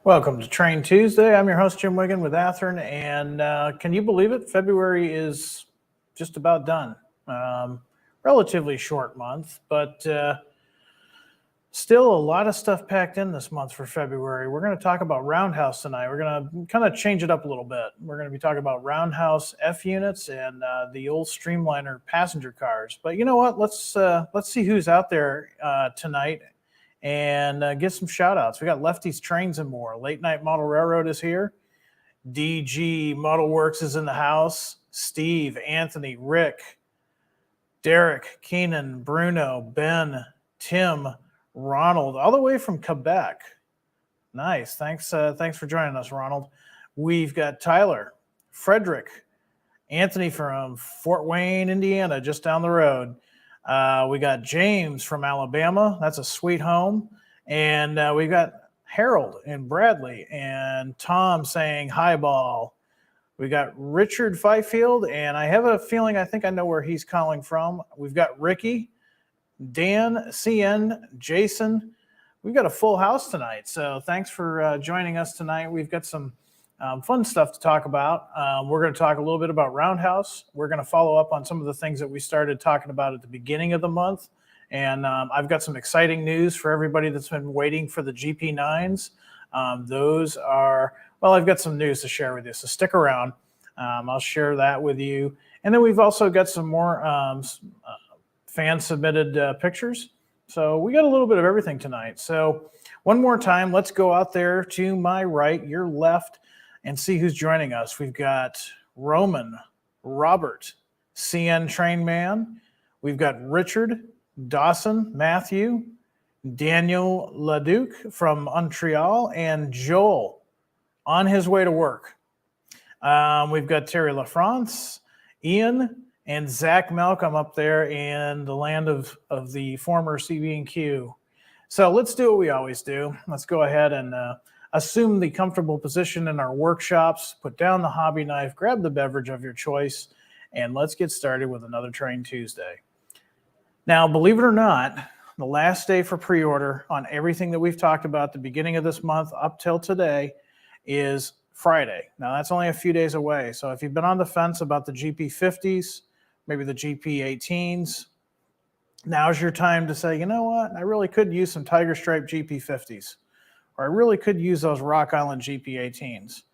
Welcome to Train Tuesday. I'm your host, Jim Wiggin with Athearn, and can you believe it? February is just about done. Relatively short month, but still a lot of stuff packed in this month for February. We're going to talk about Roundhouse tonight. We're going to kind of change it up a little bit. We're going to be talking about Roundhouse F Units and the old Streamliner passenger cars. But you know what? Let's see who's out there tonight and get some shout outs. We got Lefty's Trains and More. Late Night Model Railroad is here. DG Model Works is in the house. Steve, Anthony, Rick, Derek, Keenan, Bruno, Ben, Tim, Ronald, all the way from Quebec. Nice. Thanks for joining us, Ronald. We've got Tyler, Frederick, Anthony from Fort Wayne, Indiana, just down the road. We got James from Alabama. That's a sweet home. And we've got Harold and Bradley and Tom saying hi ball. We got Richard Fifield, and I have a feeling I think I know where he's calling from. We've got Ricky, Dan, CN, Jason. We've got a full house tonight. So thanks for joining us tonight. We've got some fun stuff to talk about. We're going to talk a little bit about Roundhouse. We're going to follow up on some of the things that we started talking about at the beginning of the month. And I've got some exciting news for everybody that's been waiting for the GP9s. Those are, well, I've got some news to share with you, so stick around. I'll share that with you. And then we've also got some more fan-submitted pictures. So we got a little bit of everything tonight. So one more time, let's go out there to my right, your left, and see who's joining us. We've got Roman, Robert, CN Train Man. We've got Richard, Dawson, Matthew, Daniel Leduc from Montreal, and Joel on his way to work. We've got Terry LaFrance, Ian, and Zach Malcolm up there in the land of the former CB&Q. So let's do what we always do. Let's go ahead and assume the comfortable position in our workshops, put down the hobby knife, grab the beverage of your choice, and let's get started with another Train Tuesday. Now, believe it or not, the last day for pre-order on everything that we've talked about at the beginning of this month up till today is Friday. Now, that's only a few days away. So if you've been on the fence about the GP50s, maybe the GP18s, now's your time to say, you know what, I really could use some Tiger Stripe GP50s, or I really could use those Rock Island GP18s.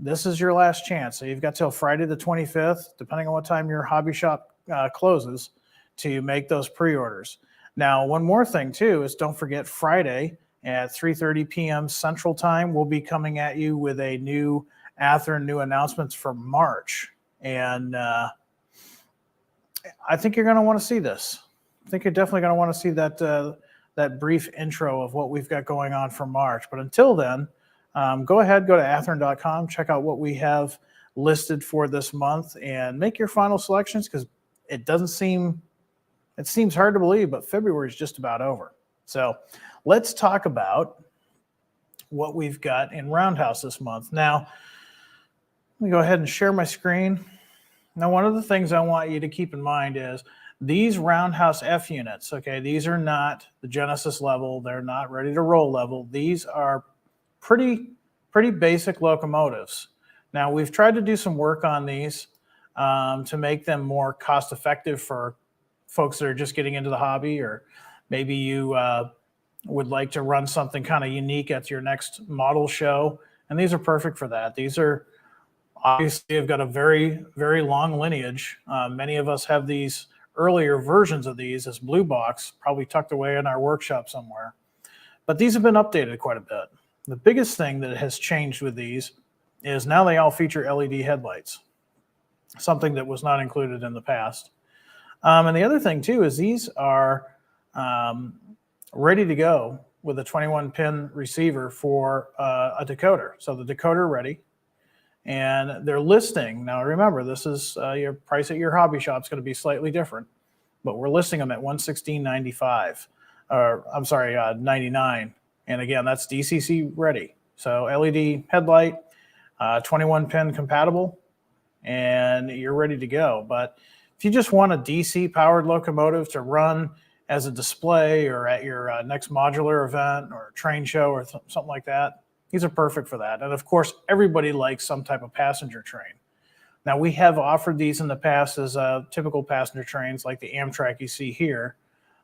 This is your last chance. So you've got till Friday the 25th, depending on what time your hobby shop closes, to make those pre-orders. Now, one more thing too is don't forget Friday at 3:30 p.m. Central Time, we'll be coming at you with a new Athearn new announcements for March. And I think you're going to want to see this. I think you're definitely going to want to see that brief intro of what we've got going on for March. But until then, go to athearn.com, check out what we have listed for this month, and make your final selections, because it seems hard to believe, but February is just about over. So let's talk about what we've got in Roundhouse this month. Now, let me go ahead and share my screen. Now, one of the things I want you to keep in mind is these Roundhouse F units, okay, these are not the Genesis level. They're not ready to roll level. These are pretty basic locomotives. Now, we've tried to do some work on these to make them more cost effective for folks that are just getting into the hobby, or maybe you would like to run something kind of unique at your next model show. And these are perfect for that. These are obviously have got a very, very long lineage. Many of us have these earlier versions of these as blue box, probably tucked away in our workshop somewhere. But these have been updated quite a bit. The biggest thing that has changed with these is now they all feature LED headlights, something that was not included in the past. And the other thing too is these are ready to go with a 21-pin receiver for a decoder. So the decoder ready. And they're listing, now remember, this is your price at your hobby shop is going to be slightly different, but we're listing them at $116.95, or I'm sorry, $99. And again, that's DCC ready. So LED headlight, 21-pin compatible, and you're ready to go. But if you just want a DC powered locomotive to run as a display or at your next modular event or train show or something like that. These are perfect for that. And of course, everybody likes some type of passenger train. Now, we have offered these in the past as typical passenger trains like the Amtrak you see here,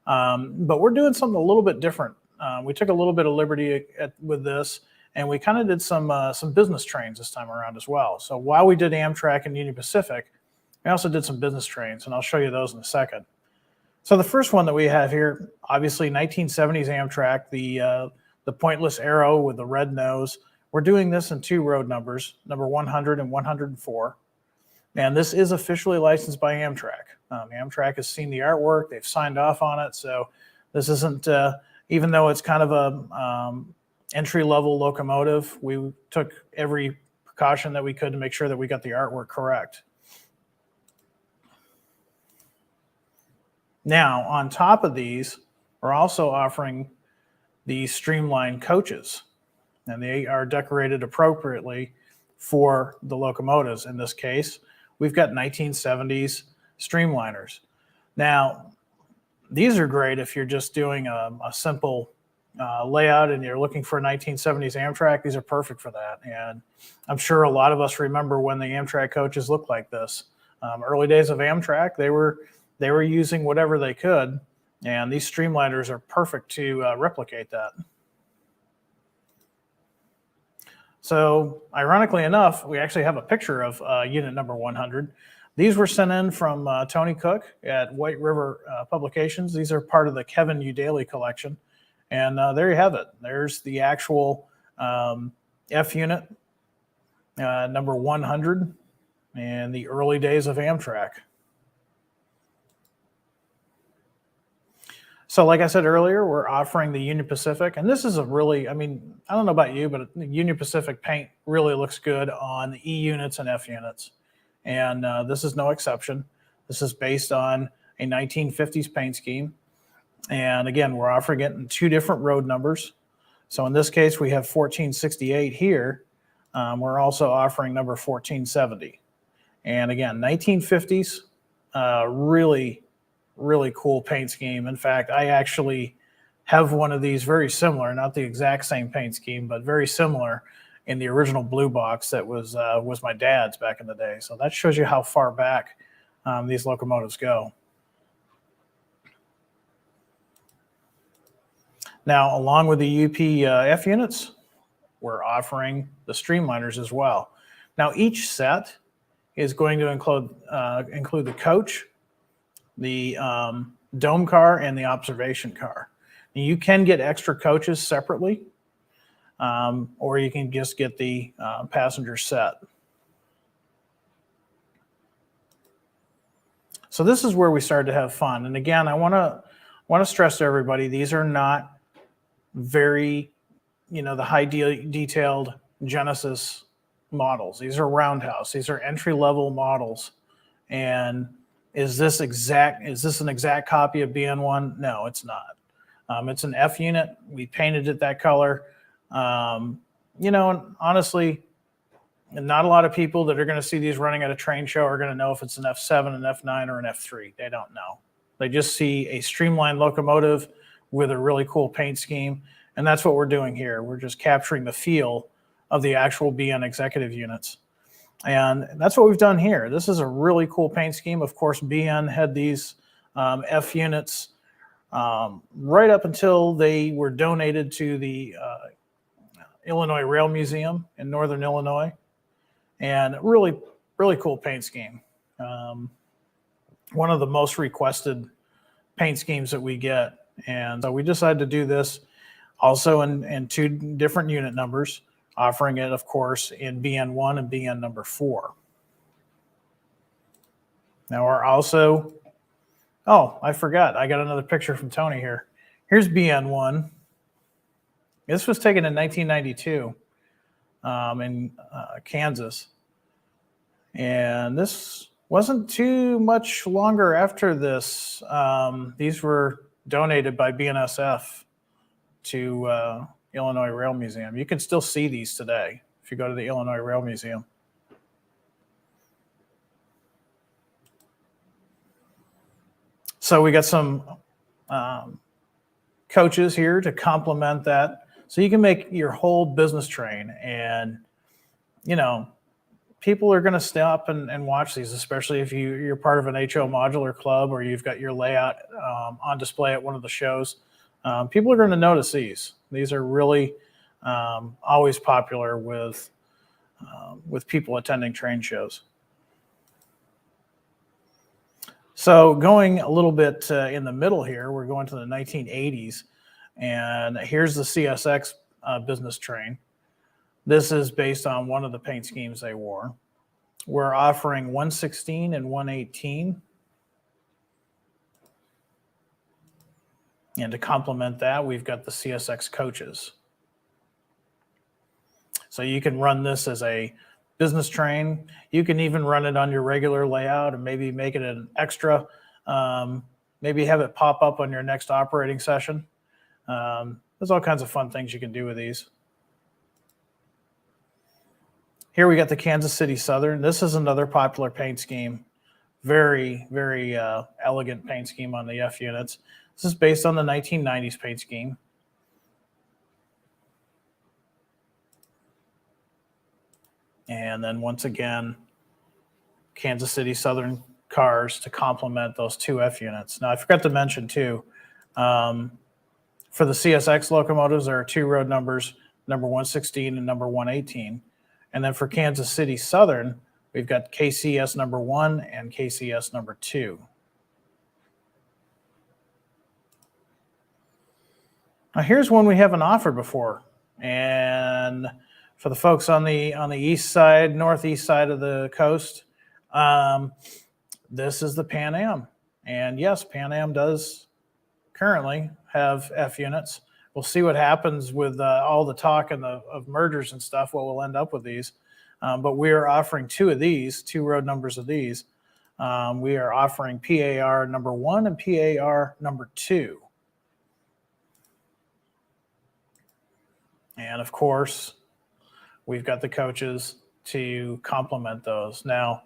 but we're doing something a little bit different. We took a little bit of liberty with this, and we kind of did some business trains this time around as well. So while we did Amtrak and Union Pacific, we also did some business trains, and I'll show you those in a second. So the first one that we have here, obviously 1970s Amtrak, the pointless arrow with the red nose. We're doing this in 2 road numbers, number 100 and 104. And this is officially licensed by Amtrak. Amtrak has seen the artwork, they've signed off on it. So this isn't, even though it's kind of a entry-level locomotive, we took every precaution that we could to make sure that we got the artwork correct. Now, on top of these, we're also offering these Streamlined coaches, and they are decorated appropriately for the locomotives. In this case, we've got 1970s Streamliners. Now, these are great if you're just doing a simple layout and you're looking for a 1970s Amtrak. These are perfect for that. And I'm sure a lot of us remember when the Amtrak coaches looked like this. Early days of Amtrak, they were using whatever they could, and these Streamliners are perfect to replicate that. So ironically enough, we actually have a picture of unit number 100. These were sent in from Tony Cook at White River Publications. These are part of the Kevin Udaly collection. And there you have it. There's the actual F unit, number 100, and the early days of Amtrak. So like I said earlier, we're offering the Union Pacific, and this is a really, I mean, I don't know about you, but the Union Pacific paint really looks good on the E units and F units. And this is no exception. This is based on a 1950s paint scheme. And again, we're offering it in 2 different road numbers. So in this case, we have 1468 here. We're also offering number 1470. And again, 1950s, really cool paint scheme. In fact, I actually have one of these very similar, not the exact same paint scheme, but very similar in the original blue box that was my dad's back in the day. So that shows you how far back these locomotives go. Now, along with the UP F units, we're offering the Streamliners as well. Now, each set is going to include the coach, the dome car, and the observation car. You can get extra coaches separately, or you can just get the passenger set. So this is where we started to have fun. And again, I want to stress to everybody, these are not very, the high detailed Genesis models. These are Roundhouse. These are entry-level models. And is this an exact copy of BN1? No, it's not. It's an F unit. We painted it that color. And honestly, not a lot of people that are going to see these running at a train show are going to know if it's an F7, an F9, or an F3. They don't know. They just see a Streamlined locomotive with a really cool paint scheme. And that's what we're doing here. We're just capturing the feel of the actual BN executive units. And that's what we've done here. This is a really cool paint scheme. Of course, BN had these F units right up until they were donated to the Illinois Rail Museum in Northern Illinois. And really, really cool paint scheme. One of the most requested paint schemes that we get. And so we decided to do this also in 2 different unit numbers, offering it, of course, in BN1 and BN number 4. Now we're also, I forgot. I got another picture from Tony here. Here's BN1. This was taken in 1992 in Kansas. And this wasn't too much longer after this. These were donated by BNSF to Illinois Rail Museum. You can still see these today if you go to the Illinois Rail Museum. So we got some coaches here to complement that. So you can make your whole business train, and, you know, people are going to stop and watch these, especially if you're part of an HO modular club or you've got your layout on display at one of the shows. People are going to notice these. These are really always popular with people attending train shows. So going a little bit in the middle here, we're going to the 1980s, and here's the CSX business train. This is based on one of the paint schemes they wore. We're offering 116 and 118. And to complement that, we've got the CSX coaches. So you can run this as a business train. You can even run it on your regular layout and maybe make it an extra, maybe have it pop up on your next operating session. There's all kinds of fun things you can do with these. Here we got the Kansas City Southern. This is another popular paint scheme. Very, very elegant paint scheme on the F units. This is based on the 1990s paint scheme. And then once again, Kansas City Southern cars to complement those two F units. Now, I forgot to mention too, for the CSX locomotives, there are two road numbers, number 116 and number 118. And then for Kansas City Southern, we've got KCS number 1 and KCS number 2. Now here's one we haven't offered before. And for the folks on the east side, northeast side of the coast, this is the Pan Am. And yes, Pan Am does currently have F units. We'll see what happens with all the talk and of mergers and stuff, what we'll end up with these. But we are offering two of these, two road numbers of these. We are offering PAR number 1 and PAR number 2. And of course, we've got the coaches to complement those. Now,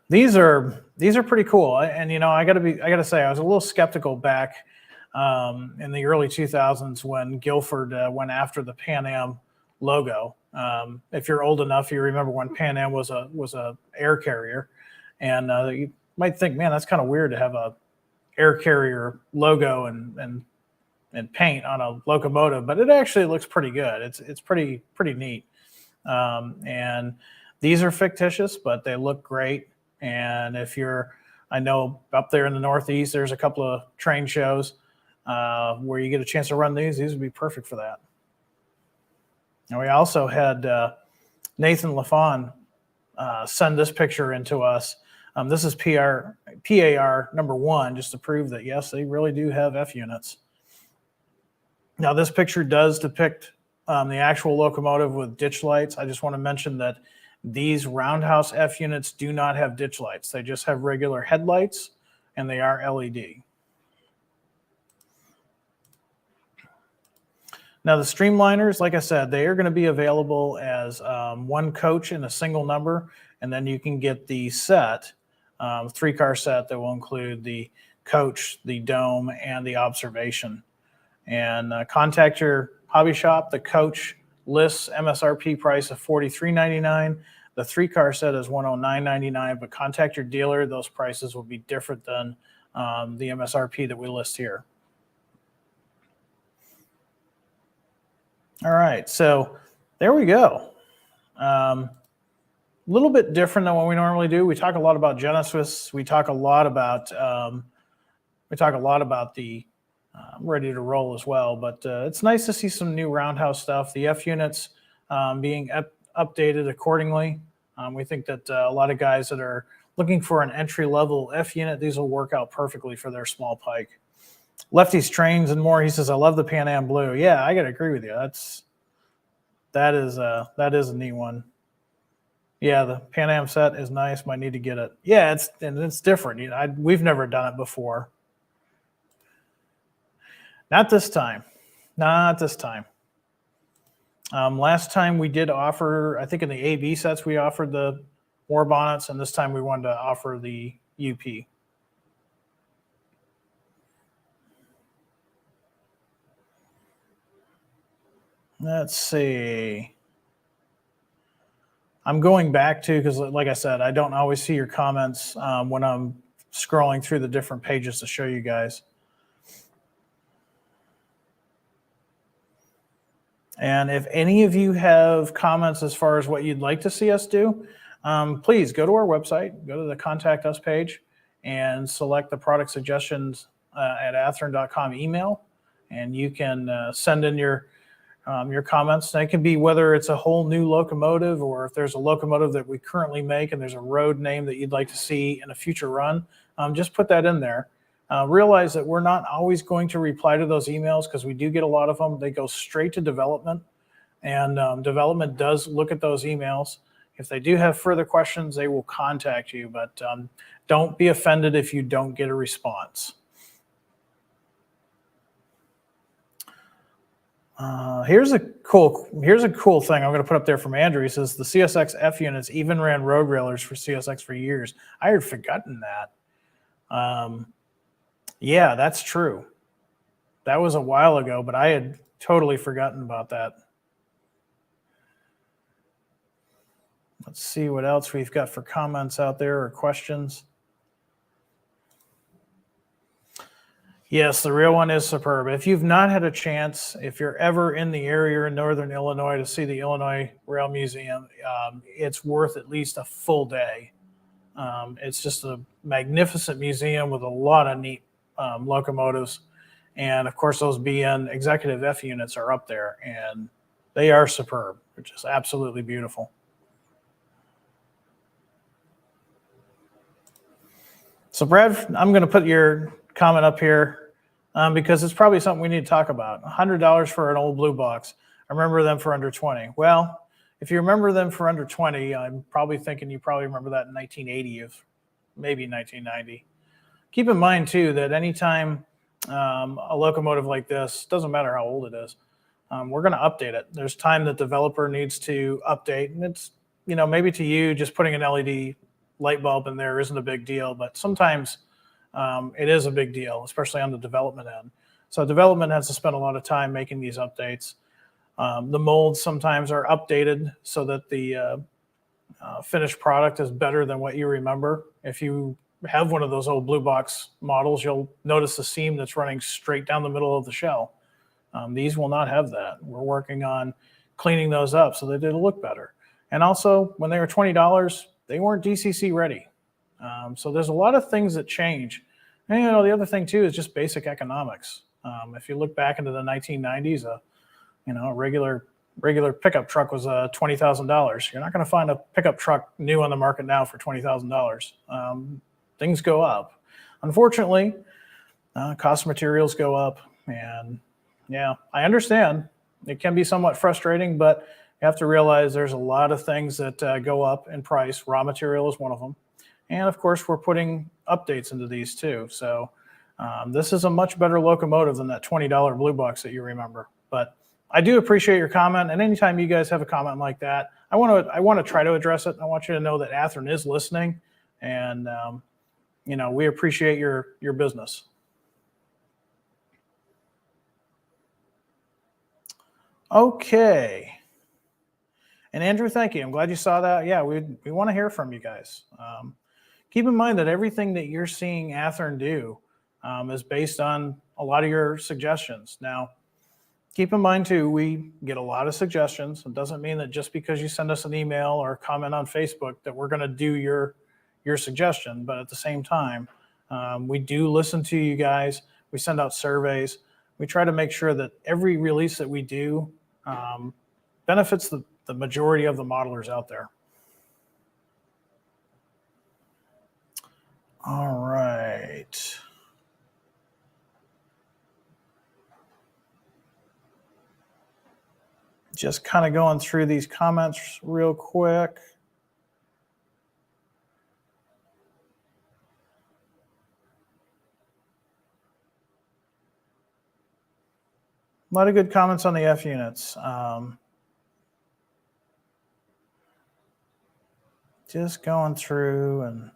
these are pretty cool. And you know, I gotta say, I was a little skeptical back in the early 2000s when Guilford went after the Pan Am logo. If you're old enough, you remember when Pan Am was a air carrier, and you might think, man, that's kind of weird to have a air carrier logo and paint on a locomotive, but it actually looks pretty good. It's pretty neat. And these are fictitious, but they look great. And if I know up there in the Northeast, there's a couple of train shows where you get a chance to run these would be perfect for that. And we also had Nathan LaFawn send this picture into us. This is PAR number 1, just to prove that, yes, they really do have F units. Now, this picture does depict the actual locomotive with ditch lights. I just want to mention that these Roundhouse F units do not have ditch lights. They just have regular headlights, and they are LED. Now, the Streamliners, like I said, they are going to be available as one coach in a single number, and then you can get the set, 3-car set that will include the coach, the dome, and the observation. And contact your hobby shop. The coach lists MSRP price of $43.99. The 3-car set is $109.99, but contact your dealer. Those prices will be different than the MSRP that we list here. All right, so there we go. A little bit different than what we normally do. We talk a lot about Genesis. We talk a lot about the ready to roll as well. But it's nice to see some new Roundhouse stuff. The F units being updated accordingly. We think that a lot of guys that are looking for an entry-level F unit, these will work out perfectly for their small pike. Lefty's Trains and More, he says, I love the Pan Am Blue. Yeah, I got to agree with you. That is a neat one. Yeah, the Pan Am set is nice. Might need to get it. Yeah, it's different. You know, we've never done it before. Not this time. Not this time. Last time we did offer, I think in the AB sets, we offered the war bonnets, and this time we wanted to offer the UP. Let's see. I'm going back to, because like I said, I don't always see your comments when I'm scrolling through the different pages to show you guys. And if any of you have comments as far as what you'd like to see us do, please go to our website, go to the Contact Us page, and select the product suggestions at athearn.com email, and you can send in your comments. And it can be whether it's a whole new locomotive, or if there's a locomotive that we currently make and there's a road name that you'd like to see in a future run, just put that in there. Realize that we're not always going to reply to those emails, because we do get a lot of them. They go straight to development, and development does look at those emails. If they do have further questions, they will contact you, but don't be offended if you don't get a response. Here's a cool thing I'm going to put up there from Andrew. He says the CSX F units even ran road railers for CSX for years. I had forgotten that. Yeah, that's true. That was a while ago, but I had totally forgotten about that. Let's see what else we've got for comments out there or questions. Yes, the real one is superb. If you've not had a chance, if you're ever in the area in Northern Illinois to see the Illinois Rail Museum, it's worth at least a full day. It's just a magnificent museum with a lot of neat locomotives. And of course, those BN Executive F units are up there, and they are superb. They're just absolutely beautiful. So Brad, I'm going to put your comment up here because it's probably something we need to talk about. $100 for an old blue box. I remember them for under 20. Well, if you remember them for under 20, I'm probably thinking you probably remember that in 1980, of maybe 1990. Keep in mind too that anytime a locomotive like this, doesn't matter how old it is, we're going to update it. There's time that developer needs to update, and it's, maybe to you just putting an LED light bulb in there isn't a big deal, but sometimes it is a big deal, especially on the development end. So development has to spend a lot of time making these updates. The molds sometimes are updated so that the finished product is better than what you remember. If you have one of those old blue box models, you'll notice the seam that's running straight down the middle of the shell. These will not have that. We're working on cleaning those up so that it'll look better. And also, when they were $20, they weren't DCC ready. So there's a lot of things that change. And the other thing too is just basic economics. If you look back into the 1990s, a regular pickup truck was $20,000. You're not going to find a pickup truck new on the market now for $20,000. Things go up. Unfortunately, cost of materials go up, and yeah, I understand it can be somewhat frustrating, but you have to realize there's a lot of things that go up in price. Raw material is one of them. And of course, we're putting updates into these too. So this is a much better locomotive than that $20 blue box that you remember. But I do appreciate your comment. And anytime you guys have a comment like that, I want to try to address it. I want you to know that Athearn is listening, and we appreciate your business. Okay. And Andrew, thank you. I'm glad you saw that. Yeah, we want to hear from you guys. Keep in mind that everything that you're seeing Athearn do is based on a lot of your suggestions. Now, keep in mind too, we get a lot of suggestions. It doesn't mean that just because you send us an email or comment on Facebook that we're going to do your suggestion. But at the same time, we do listen to you guys. We send out surveys. We try to make sure that every release that we do benefits the majority of the modelers out there. All right. Just kind of going through these comments real quick. A lot of good comments on the F units. Just going through, and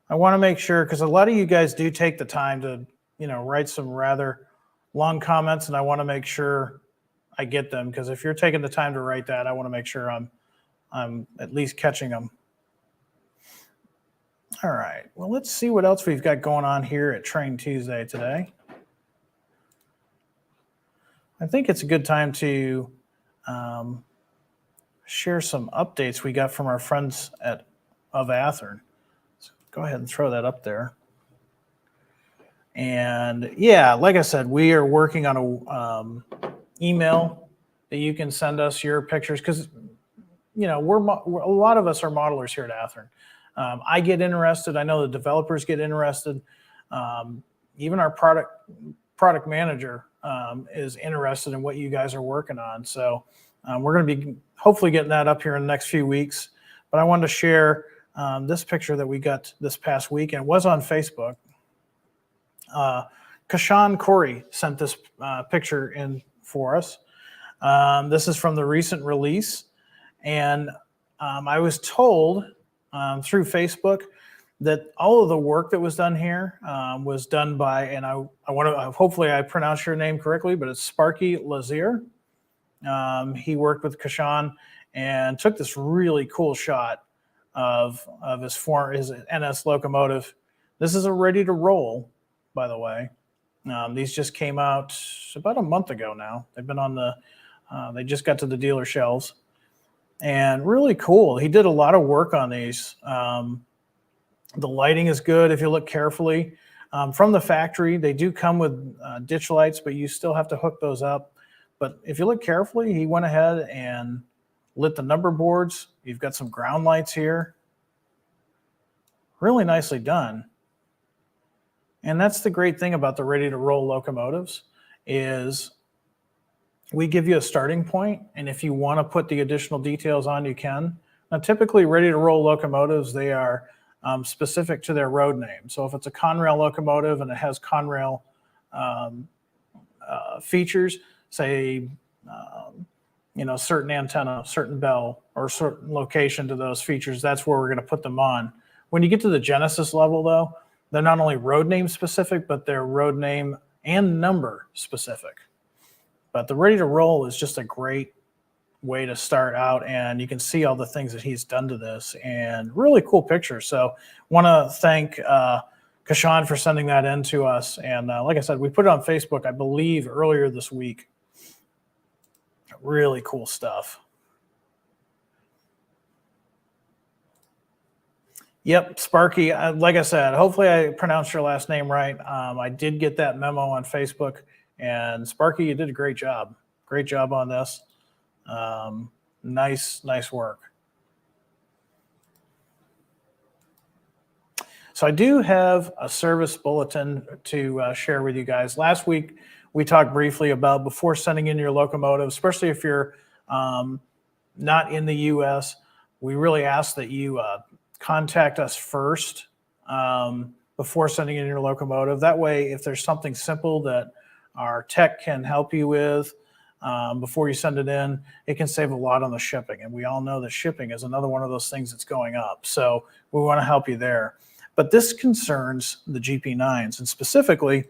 I want to make sure, because a lot of you guys do take the time to, write some rather long comments, and I want to make sure I get them, because if you're taking the time to write that, I want to make sure I'm at least catching them. All right, well, let's see what else we've got going on here at Train Tuesday today. I think it's a good time to share some updates we got from our friends of Athern. So go ahead and throw that up there. And yeah, like I said, we are working on a email that you can send us your pictures, because you know we're a lot of us are modelers here at Athern. I get interested. I know the developers get interested. Even our product manager is interested in what you guys are working on. So we're going to be hopefully getting that up here in the next few weeks. But I wanted to share this picture that we got this past week, and it was on Facebook. Kashan Corey sent this picture in for us. This is from the recent release, and I was told through Facebook that all of the work that was done here was done by, and I want to, hopefully I pronounced your name correctly, but it's Sparky Lazier. He worked with Kashan and took this really cool shot of his NS locomotive. This is a ready to roll, by the way. These just came out about a month ago now. They've been on they just got to the dealer shelves, and really cool. He did a lot of work on these. The lighting is good if you look carefully. From the factory, they do come with ditch lights, but you still have to hook those up. But if you look carefully, he went ahead and lit the number boards. You've got some ground lights here. Really nicely done. And that's the great thing about the ready-to-roll locomotives, is we give you a starting point, and if you want to put the additional details on, you can. Now, typically, ready-to-roll locomotives, they are specific to their road name. So if it's a Conrail locomotive and it has Conrail features, say, certain antenna, certain bell, or certain location to those features, that's where we're going to put them on. When you get to the Genesis level, though, they're not only road name specific, but they're road name and number specific. But the ready to roll is just a great way to start out, and you can see all the things that he's done to this, and really cool picture. So want to thank Kashan for sending that in to us. And like I said, we put it on Facebook, I believe, earlier this week. Really cool stuff. Yep, Sparky, like I said, hopefully I pronounced your last name right. I did get that memo on Facebook, and Sparky, you did a great job. Great job on this. Nice work. So I do have a service bulletin to share with you guys. Last week, we talked briefly about before sending in your locomotive, especially if you're not in the U.S., we really ask that you contact us first before sending in your locomotive. That way, if there's something simple that our tech can help you with before you send it in, it can save a lot on the shipping. And we all know that shipping is another one of those things that's going up. So we want to help you there. But this concerns the GP9s, and specifically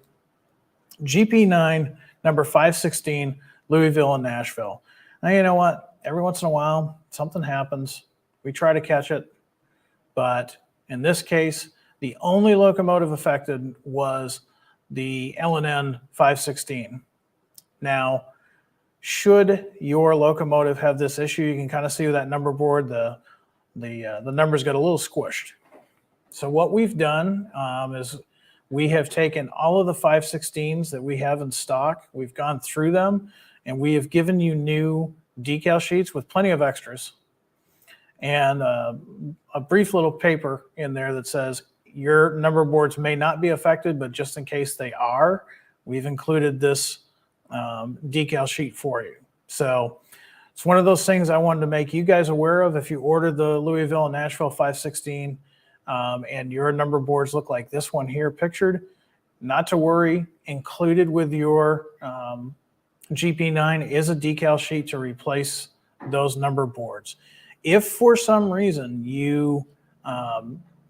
GP9 number 516, Louisville and Nashville. Now, you know what? Every once in a while, something happens. We try to catch it. But in this case, the only locomotive affected was the L&N 516. Now, should your locomotive have this issue, you can kind of see with that number board, the numbers got a little squished. So what we've done is we have taken all of the 516s that we have in stock. We've gone through them, and we have given you new decal sheets with plenty of extras, and a brief little paper in there that says your number boards may not be affected, but just in case they are, we've included this decal sheet for you. So it's one of those things I wanted to make you guys aware of. If you ordered the Louisville and Nashville 516 and your number boards look like this one here pictured, not to worry. Included with your GP9 is a decal sheet to replace those number boards. If for some reason you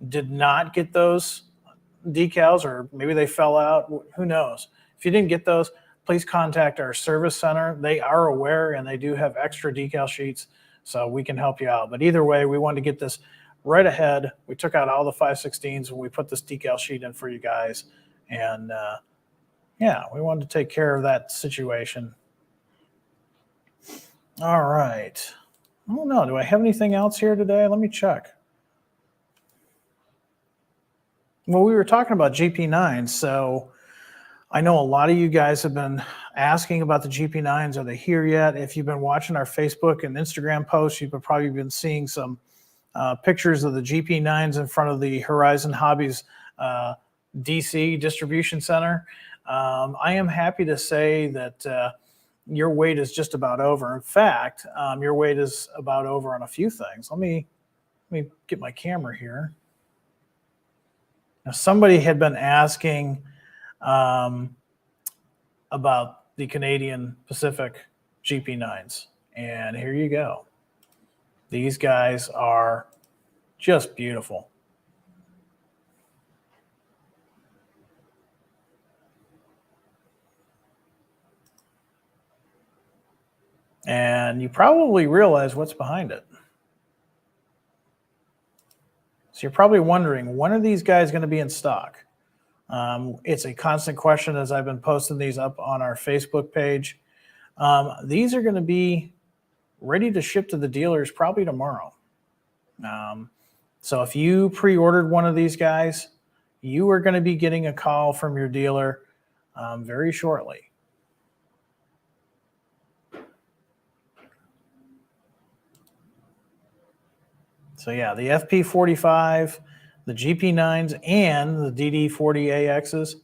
did not get those decals, or maybe they fell out, who knows? If you didn't get those, please contact our service center. They are aware and they do have extra decal sheets, so we can help you out. But either way, we wanted to get this right ahead. We took out all the 5/16s and we put this decal sheet in for you guys. And yeah, we wanted to take care of that situation. All right. I don't know. Do I have anything else here today? Let me check. Well, we were talking about GP9s, so I know a lot of you guys have been asking about the GP9s. Are they here yet? If you've been watching our Facebook and Instagram posts, you've probably been seeing some pictures of the GP9s in front of the Horizon Hobbies DC distribution center. I am happy to say that your wait is just about over. In fact, your wait is about over on a few things. Let me get my camera here. Now, somebody had been asking about the Canadian Pacific GP9s, and here you go. These guys are just beautiful. And you probably realize what's behind it. So you're probably wondering, when are these guys going to be in stock? It's a constant question as I've been posting these up on our Facebook page. These are going to be ready to ship to the dealers probably tomorrow. So if you pre-ordered one of these guys, you are going to be getting a call from your dealer very shortly. So yeah, the FP45, the GP9s, and the DD40AXs,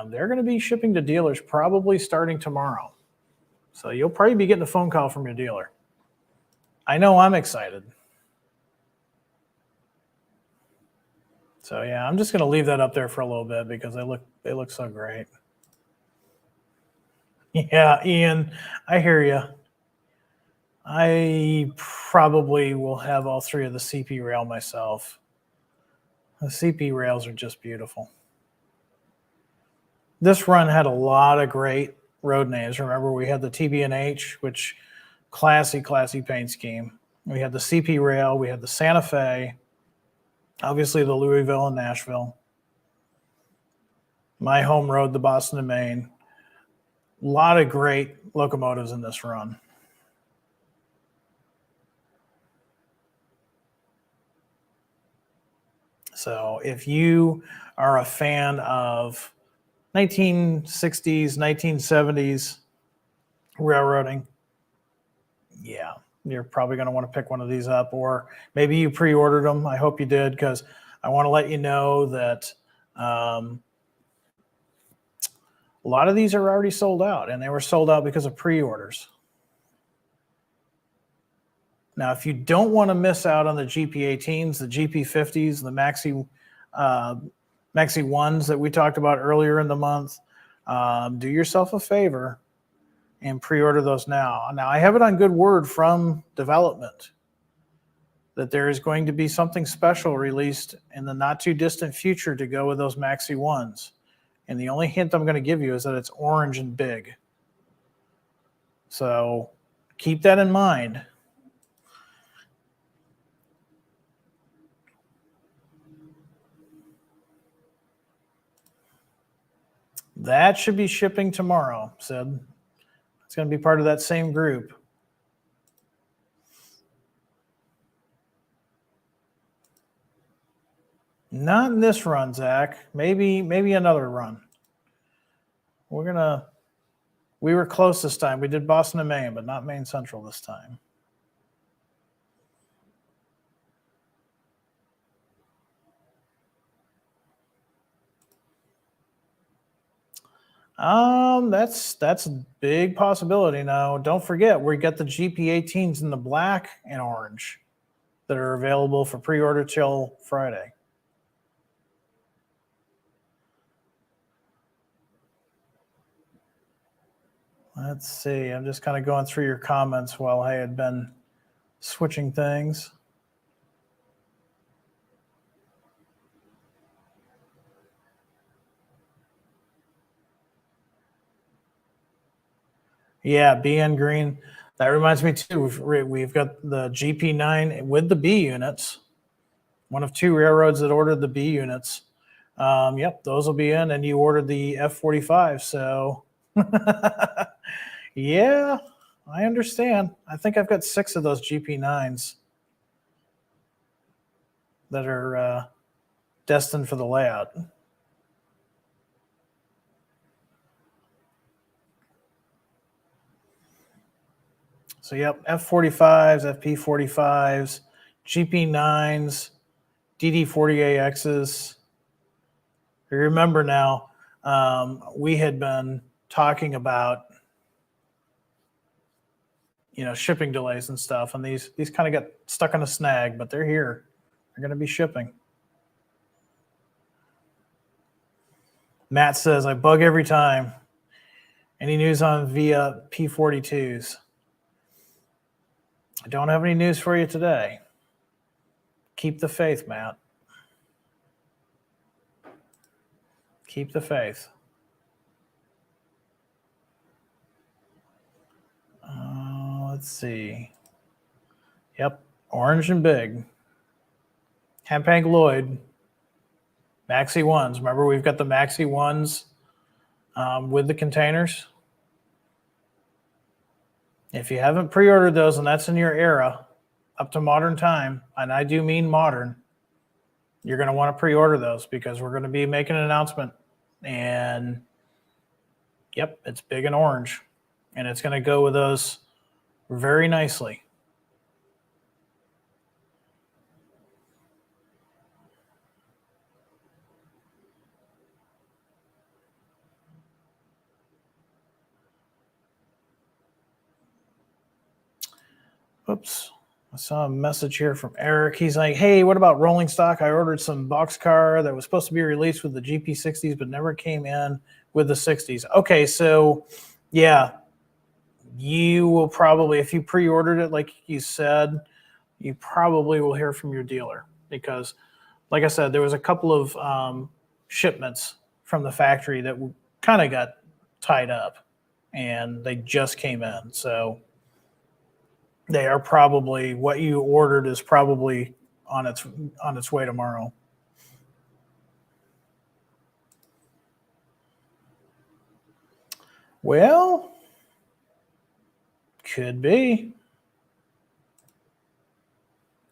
they're going to be shipping to dealers probably starting tomorrow. So you'll probably be getting a phone call from your dealer. I know I'm excited. So yeah, I'm just going to leave that up there for a little bit because they look so great. Yeah, Ian, I hear you. I probably will have all three of the CP rail myself. The CP rails are just beautiful. This run had a lot of great road names. Remember, we had the TB&H, which classy paint scheme. We had the CP rail. We had the Santa Fe. Obviously, the Louisville and Nashville. My home road, the Boston and Maine. A lot of great locomotives in this run. So if you are a fan of 1960s, 1970s railroading, yeah, you're probably going to want to pick one of these up, or maybe you pre-ordered them. I hope you did, because I want to let you know that a lot of these are already sold out, and they were sold out because of pre-orders. Now, if you don't want to miss out on the GP18s, the GP50s, the Maxi 1s that we talked about earlier in the month, do yourself a favor and pre-order those now. Now, I have it on good word from development that there is going to be something special released in the not too distant future to go with those Maxi 1s. And the only hint I'm going to give you is that it's orange and big. So keep that in mind. That should be shipping tomorrow, Sid. It's going to be part of that same group. Not in this run, Zach. Maybe another run. We were close this time. We did Boston and Maine, but not Maine Central this time. That's a big possibility. Now, don't forget, we got the GP18s in the black and orange that are available for pre-order till Friday. Let's see. I'm just kind of going through your comments while I had been switching things. Yeah, BN Green. That reminds me too. We've got the GP9 with the B units. One of two railroads that ordered the B units. Yep, those will be in, and you ordered the F-45. So, yeah, I understand. I think I've got 6 of those GP9s that are destined for the layout. So, yep, F-45s, FP-45s, GP9s, DD-40AXs. You remember now, we had been talking about, shipping delays and stuff, and these kind of got stuck on a snag, but they're here. They're going to be shipping. Matt says, I bug every time. Any news on via P-42s? I don't have any news for you today. Keep the faith, Matt. Keep the faith. Let's see. Yep, orange and big. Hemphank Lloyd. Maxi ones. Remember, we've got the Maxi ones with the containers. If you haven't pre-ordered those, and that's in your era, up to modern time, and I do mean modern, you're going to want to pre-order those because we're going to be making an announcement. And yep, it's big and orange, and it's going to go with those very nicely. Oops. I saw a message here from Eric. He's like, hey, what about rolling stock? I ordered some boxcar that was supposed to be released with the GP60s, but never came in with the 60s. Okay, so yeah, you will probably, if you pre-ordered it like you said, you probably will hear from your dealer because, like I said, there was a couple of shipments from the factory that kind of got tied up, and they just came in. So they are probably, what you ordered is probably on its way tomorrow. Well, could be.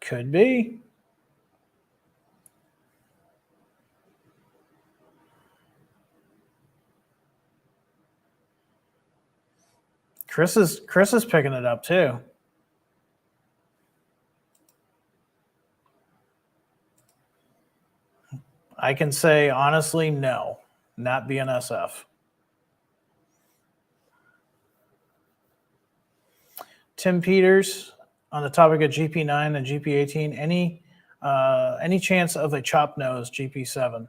Could be. Chris is picking it up too. I can say honestly, no, not BNSF. Tim Peters, on the topic of GP9 and GP18, any chance of a chop nose GP7?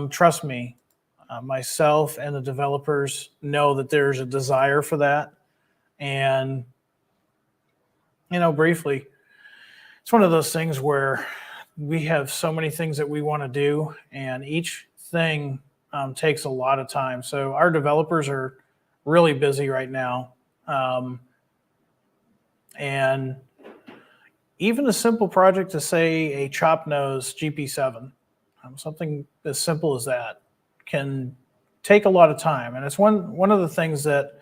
Trust me, myself and the developers know that there's a desire for that. And, briefly, it's one of those things where we have so many things that we want to do, and each thing takes a lot of time. So our developers are really busy right now. And even a simple project to say a chop nose GP7, something as simple as that, can take a lot of time. And it's one of the things that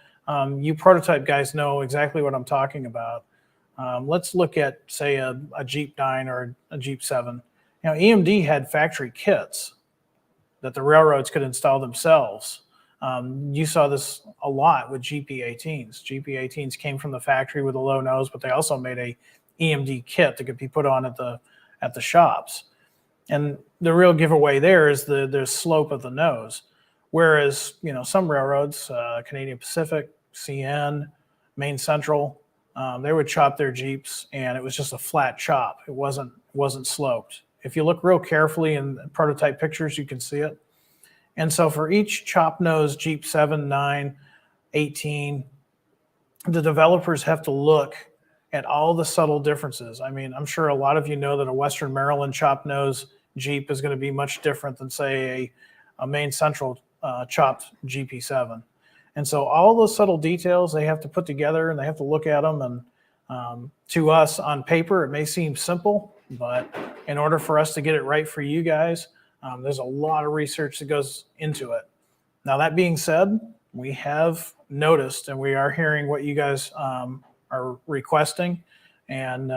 you prototype guys know exactly what I'm talking about. Let's look at, say, a Jeep 9 or a Jeep 7. EMD had factory kits that the railroads could install themselves. You saw this a lot with GP18s. GP18s came from the factory with a low nose, but they also made a EMD kit that could be put on at the shops. And the real giveaway there is the slope of the nose. Whereas, some railroads, Canadian Pacific, CN, Maine Central, they would chop their Jeeps and it was just a flat chop. It wasn't sloped. If you look real carefully in prototype pictures, you can see it. And so for each chop nose Jeep 7, 9, 18, the developers have to look at all the subtle differences. I mean, I'm sure a lot of you know that a Western Maryland chop nose Jeep is going to be much different than, say, a Maine Central chopped GP7. And so all those subtle details they have to put together, and they have to look at them. And to us on paper, it may seem simple, but in order for us to get it right for you guys, there's a lot of research that goes into it. Now, that being said, we have noticed and we are hearing what you guys are requesting. And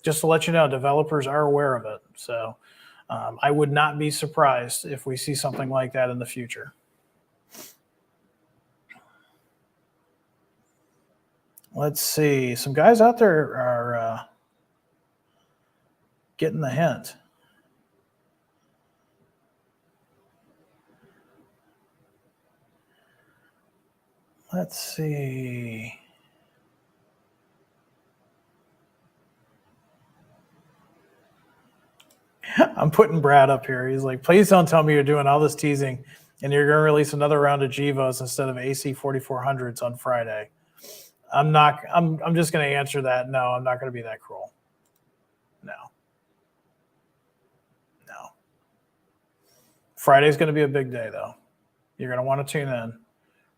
just to let you know, developers are aware of it. So I would not be surprised if we see something like that in the future. Let's see. Some guys out there are getting the hint. Let's see. I'm putting Brad up here. He's like, please don't tell me you're doing all this teasing and you're going to release another round of GEVOs instead of AC 4400s on Friday. I'm just going to answer that. No, I'm not going to be that cruel. No. Friday's going to be a big day, though. You're going to want to tune in.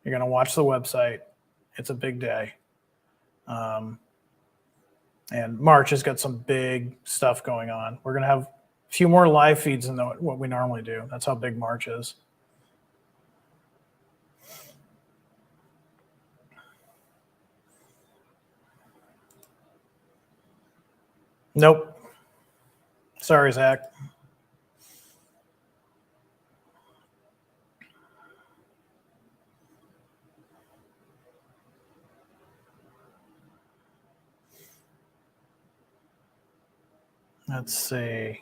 You're going to watch the website. It's a big day. And March has got some big stuff going on. We're going to have a few more live feeds than what we normally do. That's how big March is. Nope. Sorry, Zach. Let's see.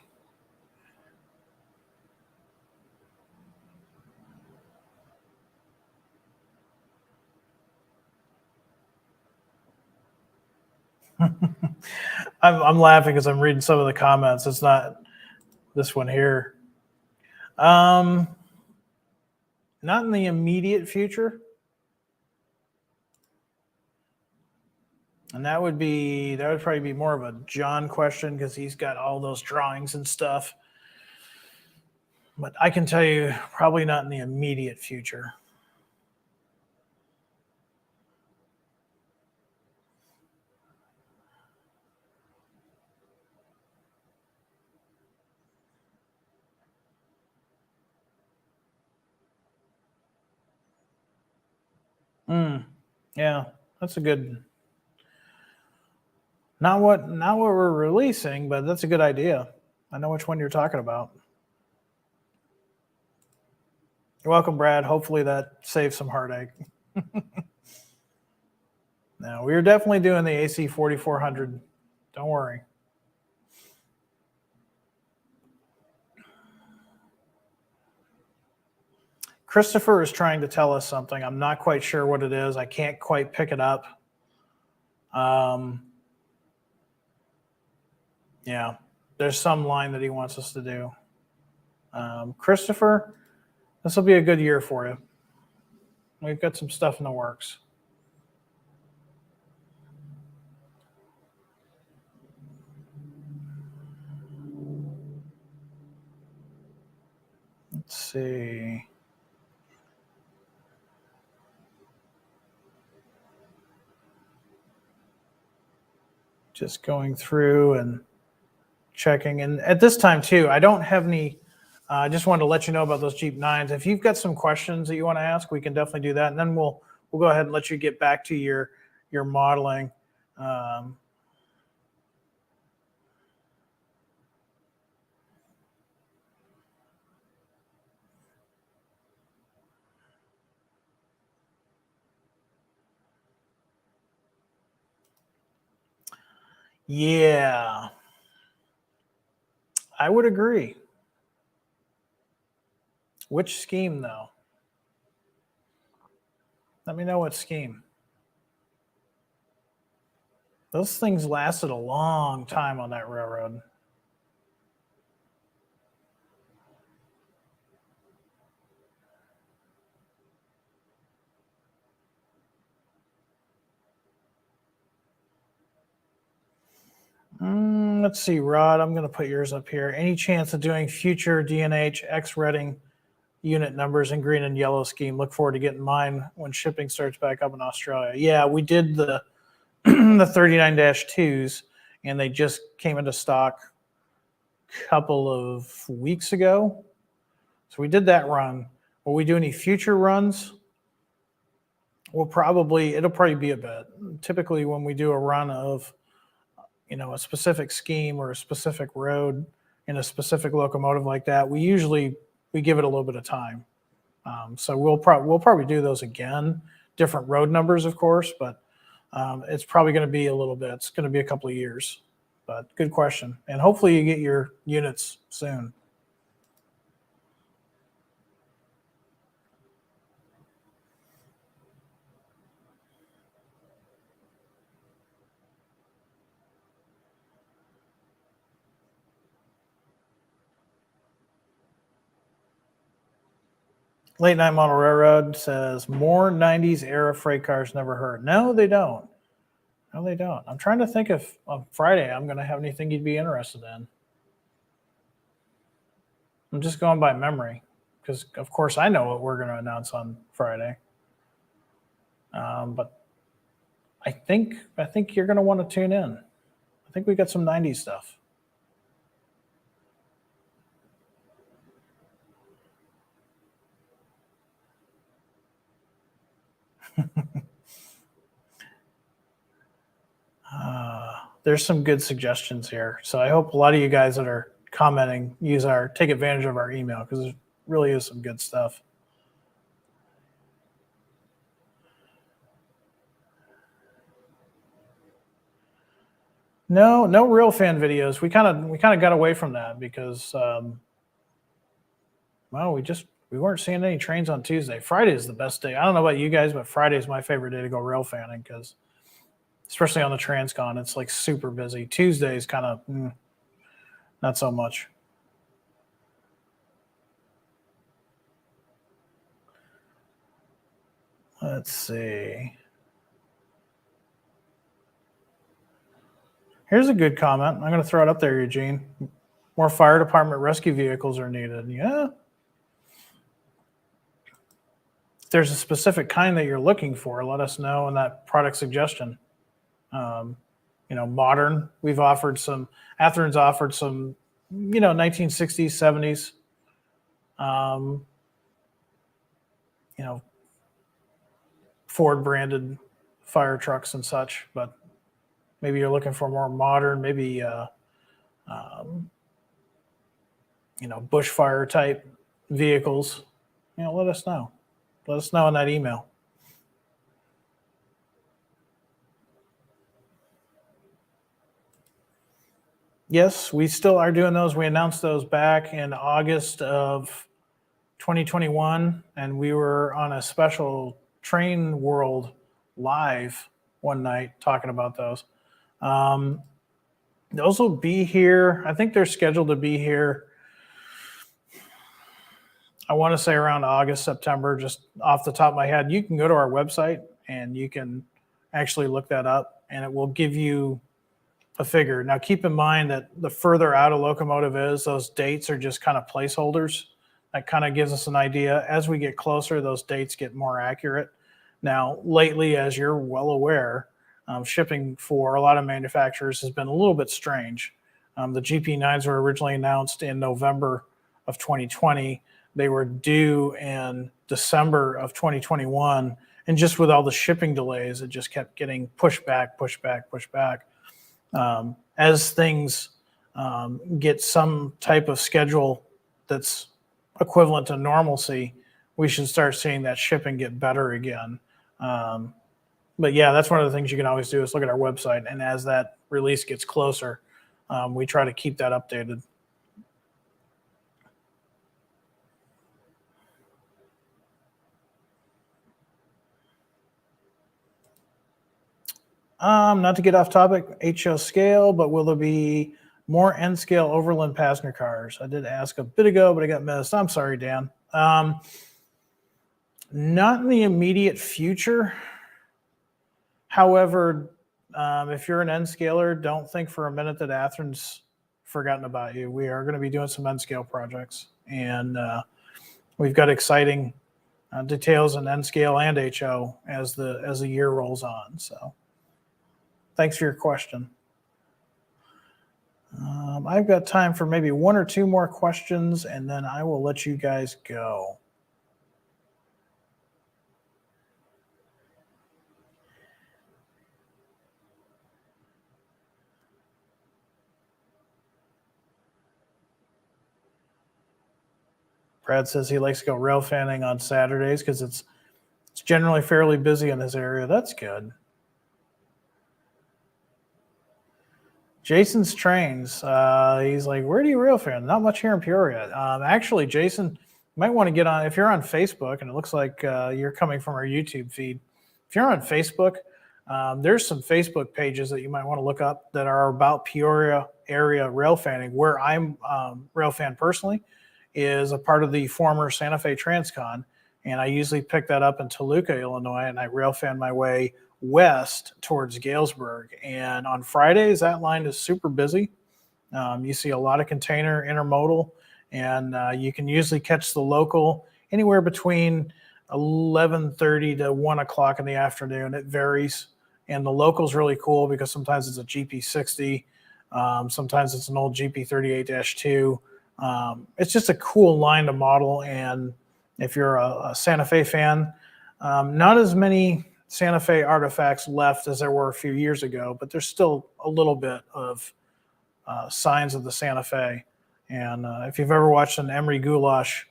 I'm laughing because I'm reading some of the comments. It's not this one here. Not in the immediate future. And that would probably be more of a John question because he's got all those drawings and stuff. But I can tell you, probably not in the immediate future. Yeah, that's a good. Not what we're releasing, but that's a good idea. I know which one you're talking about. You're welcome, Brad. Hopefully that saves some heartache. No, we are definitely doing the AC 4400. Don't worry. Christopher is trying to tell us something. I'm not quite sure what it is. I can't quite pick it up. Yeah, there's some line that he wants us to do. Christopher, this will be a good year for you. We've got some stuff in the works. Let's see. Just going through and checking. And at this time, too, I don't have any. I just wanted to let you know about those Jeep 9s. If you've got some questions that you want to ask, we can definitely do that. And then we'll go ahead and let you get back to your modeling. Yeah, I would agree. Which scheme, though? Let me know what scheme. Those things lasted a long time on that railroad. Let's see, Rod, I'm going to put yours up here. Any chance of doing future DNH X-Reading unit numbers in green and yellow scheme. Look forward to getting mine when shipping starts back up in Australia. Yeah, we did the the 39-2s, and they just came into stock a couple of weeks ago. So we did that run. Will we do any future runs? It'll probably be a bit. Typically when we do a run of, a specific scheme or a specific road in a specific locomotive like that, we give it a little bit of time. So we'll probably do those again, different road numbers, of course, but it's probably going to be a little bit. It's going to be a couple of years, but good question. And hopefully you get your units soon. Late Night Model Railroad says more 90s era freight cars never heard. No, they don't. No, they don't. I'm trying to think if on Friday I'm going to have anything you'd be interested in. I'm just going by memory because, of course, I know what we're going to announce on Friday. But I think you're going to want to tune in. I think we got some 90s stuff. There's some good suggestions here. So I hope a lot of you guys that are commenting take advantage of our email because there really is some good stuff. No real fan videos. We kind of got away from that because we weren't seeing any trains on Tuesday. Friday is the best day. I don't know about you guys, but Friday is my favorite day to go rail fanning because, especially on the Transcon, it's like super busy. Tuesday is kind of not so much. Let's see. Here's a good comment. I'm going to throw it up there, Eugene. More fire department rescue vehicles are needed. Yeah. If there's a specific kind that you're looking for, let us know in that product suggestion. Modern. We've offered some. Athearn's offered some, 1960s, 70s. Ford branded fire trucks and such, but maybe you're looking for more modern, maybe bushfire type vehicles. Let us know. Let us know in that email. Yes, we still are doing those. We announced those back in August of 2021, and we were on a special Train World live one night talking about those. Those will be here. I think they're scheduled to be here. I want to say around August, September, just off the top of my head. You can go to our website and you can actually look that up, and it will give you a figure. Now, keep in mind that the further out a locomotive is, those dates are just kind of placeholders. That kind of gives us an idea. As we get closer, those dates get more accurate. Now, lately, as you're well aware, shipping for a lot of manufacturers has been a little bit strange. The GP9s were originally announced in November of 2020. They were due in December of 2021. And just with all the shipping delays, it just kept getting pushed back. As things get some type of schedule that's equivalent to normalcy, we should start seeing that shipping get better again. But yeah, that's one of the things you can always do is look at our website. And as that release gets closer, we try to keep that updated. Not to get off topic, HO scale, but will there be more N scale overland passenger cars? I did ask a bit ago, but I got missed. I'm sorry, Dan. Not in the immediate future. However, if you're an N scaler, don't think for a minute that Athearn's forgotten about you. We are going to be doing some N scale projects, and we've got exciting details in N scale and HO as the year rolls on. So thanks for your question. I've got time for maybe one or two more questions, and then I will let you guys go. Brad says he likes to go rail fanning on Saturdays because it's generally fairly busy in his area. That's good. Jason's trains. He's like, where do you rail fan? Not much here in Peoria. Actually, Jason, you might want to get on, if you're on Facebook, and it looks like you're coming from our YouTube feed. If you're on Facebook, there's some Facebook pages that you might want to look up that are about Peoria area rail fanning. Where I'm rail fan personally is a part of the former Santa Fe Transcon, and I usually pick that up in Toluca, Illinois, and I rail fan my way west towards Galesburg. And on Fridays, that line is super busy. You see a lot of container intermodal, and you can usually catch the local anywhere between 11:30 to 1 o'clock in the afternoon. It varies. And the local's really cool because sometimes it's a GP60, sometimes it's an old GP38-2. It's just a cool line to model. And if you're a Santa Fe fan, not as many Santa Fe artifacts left as there were a few years ago, but there's still a little bit of signs of the Santa Fe. And if you've ever watched an Emery Goulash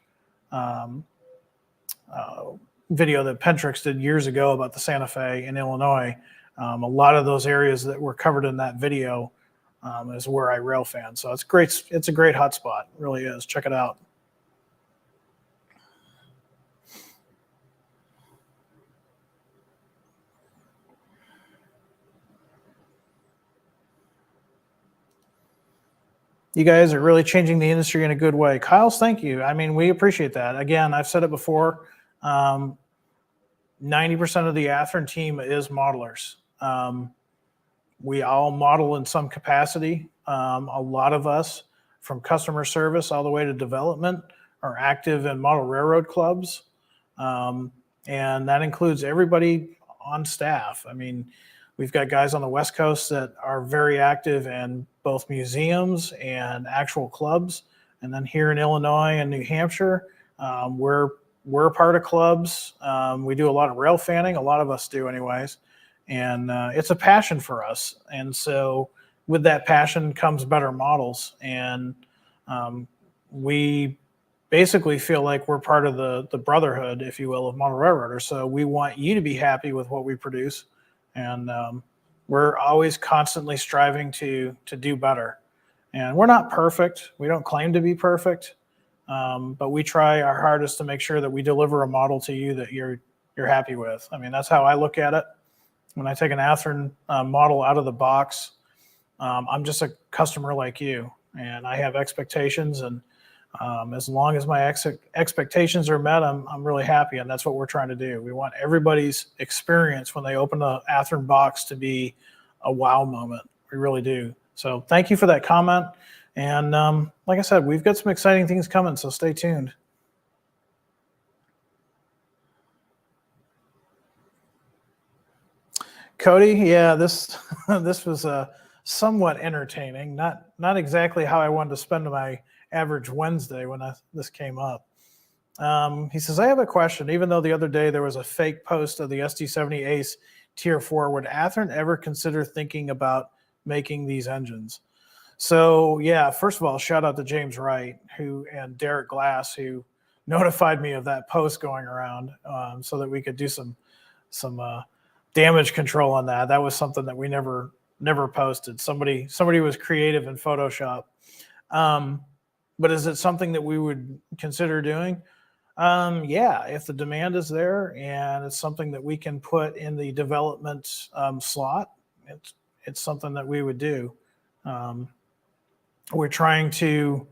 video that Pentrix did years ago about the Santa Fe in Illinois, a lot of those areas that were covered in that video is where I rail fan. So it's great. It's a great hotspot. It really is. Check it out. You guys are really changing the industry in a good way. Kyle's, thank you. I mean, we appreciate that. Again, I've said it before. 90% of the Athearn team is modelers. We all model in some capacity. A lot of us, from customer service all the way to development, are active in model railroad clubs. And that includes everybody on staff. I mean, we've got guys on the West Coast that are very active in both museums and actual clubs. And then here in Illinois and New Hampshire, we're a part of clubs. We do a lot of rail fanning. A lot of us do anyways. And it's a passion for us. And so with that passion comes better models. And we basically feel like we're part of the brotherhood, if you will, of model railroaders. So we want you to be happy with what we produce. And we're always constantly striving to do better. And we're not perfect. We don't claim to be perfect. But we try our hardest to make sure that we deliver a model to you that you're happy with. I mean, that's how I look at it. When I take an Athearn model out of the box, I'm just a customer like you, and I have expectations. And as long as my expectations are met, I'm really happy, and that's what we're trying to do. We want everybody's experience when they open the Athearn box to be a wow moment. We really do. So thank you for that comment. And like I said, we've got some exciting things coming, so stay tuned. Cody, yeah, this was somewhat entertaining. Not exactly how I wanted to spend my average Wednesday when this came up. He says, I have a question. Even though the other day there was a fake post of the SD70 Ace Tier 4, would Athearn ever consider thinking about making these engines? So, yeah, first of all, shout out to James Wright and Derek Glass, who notified me of that post going around so that we could do some damage control on that. That was something that we never posted. Somebody was creative in Photoshop. But is it something that we would consider doing? Yeah, if the demand is there and it's something that we can put in the development slot, it's something that we would do. We're trying to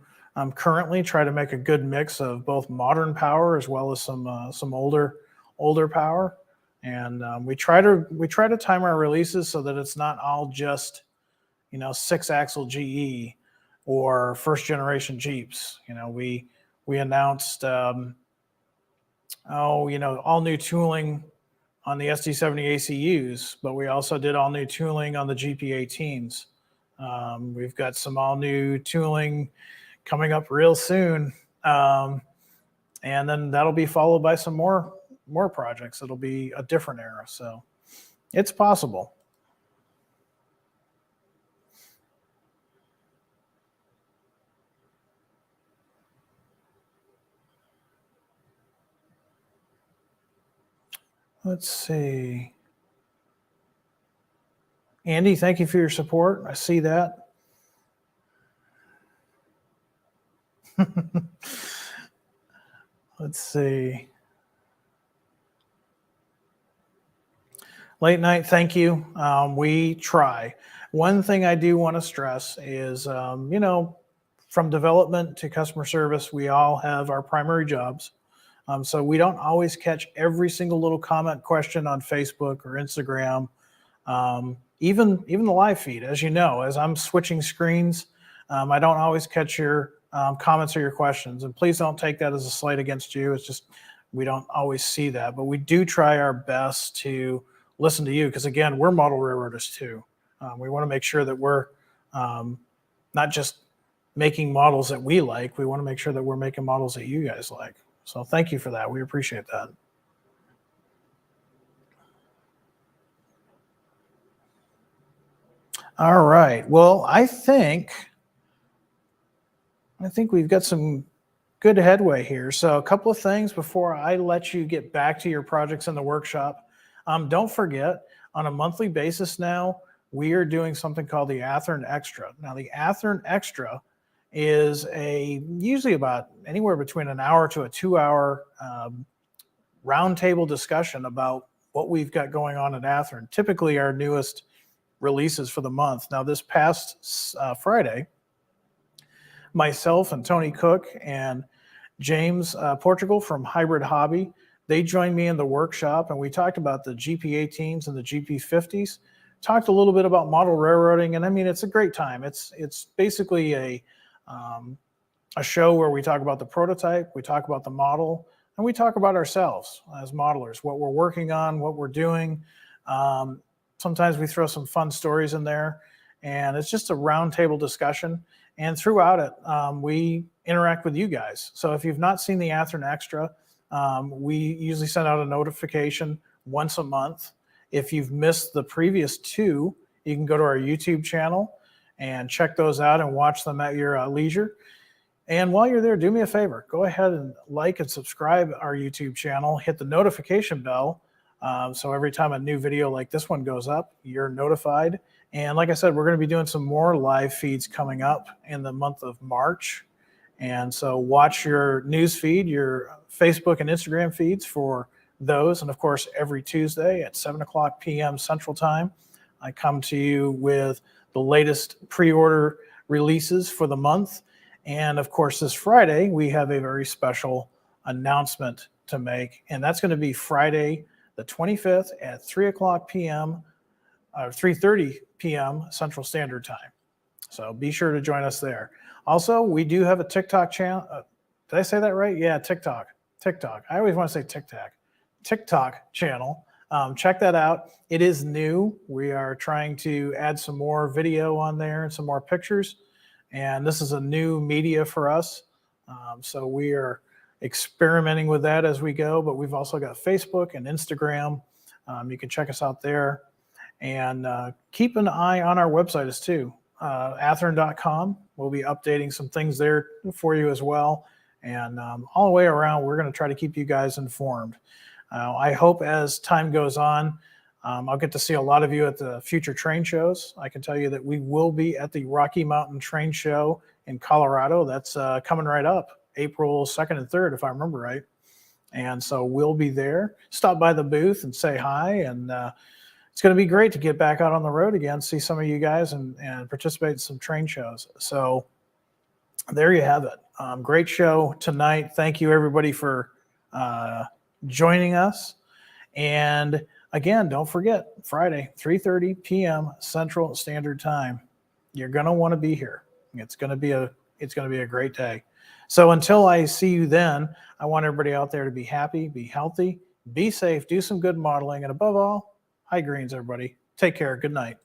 currently try to make a good mix of both modern power as well as some older power. And we try to time our releases so that it's not all just 6-axle GE or first generation Jeeps. We announced all new tooling on the SD70 ACUs, but we also did all new tooling on the GP18s. We've got some all new tooling coming up real soon. And then that'll be followed by some more projects. It'll be a different era. So it's possible. Let's see. Andy, thank you for your support. I see that. Let's see. Late night, thank you. We try. One thing I do want to stress is, from development to customer service, we all have our primary jobs. So we don't always catch every single little comment question on Facebook or Instagram. Even the live feed, as you know, as I'm switching screens, I don't always catch your comments or your questions. And please don't take that as a slight against you. It's just we don't always see that. But we do try our best to listen to you because, again, we're model railroaders too. We want to make sure that we're not just making models that we like. We want to make sure that we're making models that you guys like. So thank you for that. We appreciate that. All right. Well, I think we've got some good headway here. So a couple of things before I let you get back to your projects in the workshop. Don't forget, on a monthly basis now, we are doing something called the Athearn Extra. Now, the Athearn Extra is usually about anywhere between an hour to a 2-hour roundtable discussion about what we've got going on at Athearn. Typically, our newest releases for the month. Now, this past Friday, myself and Tony Cook and James Portugal from Hybrid Hobby, they joined me in the workshop, and we talked about the GP18s and the GP50s. Talked a little bit about model railroading, and I mean, it's a great time. It's basically a show where we talk about the prototype, we talk about the model, and we talk about ourselves as modelers, what we're working on, what we're doing. Sometimes we throw some fun stories in there, and it's just a roundtable discussion. And throughout it, we interact with you guys. So if you've not seen the Athearn Extra, we usually send out a notification once a month. If you've missed the previous two, you can go to our YouTube channel and check those out and watch them at your leisure. And while you're there, do me a favor. Go ahead and like and subscribe our YouTube channel. Hit the notification bell. So every time a new video like this one goes up, you're notified. And like I said, we're going to be doing some more live feeds coming up in the month of March. And so watch your news feed, your Facebook and Instagram feeds for those. And of course, every Tuesday at 7:00 p.m. Central Time, I come to you with the latest pre-order releases for the month. And of course, this Friday, we have a very special announcement to make. And that's going to be Friday, the 25th at 3:00 p.m. or 3:30 p.m. Central Standard Time. So be sure to join us there. Also, we do have a TikTok channel. Did I say that right? Yeah, TikTok. I always want to say TikTok channel. Check that out. It is new. We are trying to add some more video on there and some more pictures. And this is a new media for us. So we are experimenting with that as we go. But we've also got Facebook and Instagram. You can check us out there. And keep an eye on our website as too. Athearn.com. We'll be updating some things there for you as well. And all the way around, we're going to try to keep you guys informed. I hope as time goes on, I'll get to see a lot of you at the future train shows. I can tell you that we will be at the Rocky Mountain Train Show in Colorado. That's coming right up, April 2nd and 3rd, if I remember right. And so we'll be there. Stop by the booth and say hi. And it's going to be great to get back out on the road again, see some of you guys and participate in some train shows. So there you have it. Great show tonight. Thank you, everybody, for joining us. And again, don't forget, Friday, 3:30 p.m. Central Standard Time. You're going to want to be here. It's going to be a great day. So until I see you then, I want everybody out there to be happy, be healthy, be safe, do some good modeling, and above all, high greens, everybody. Take care. Good night.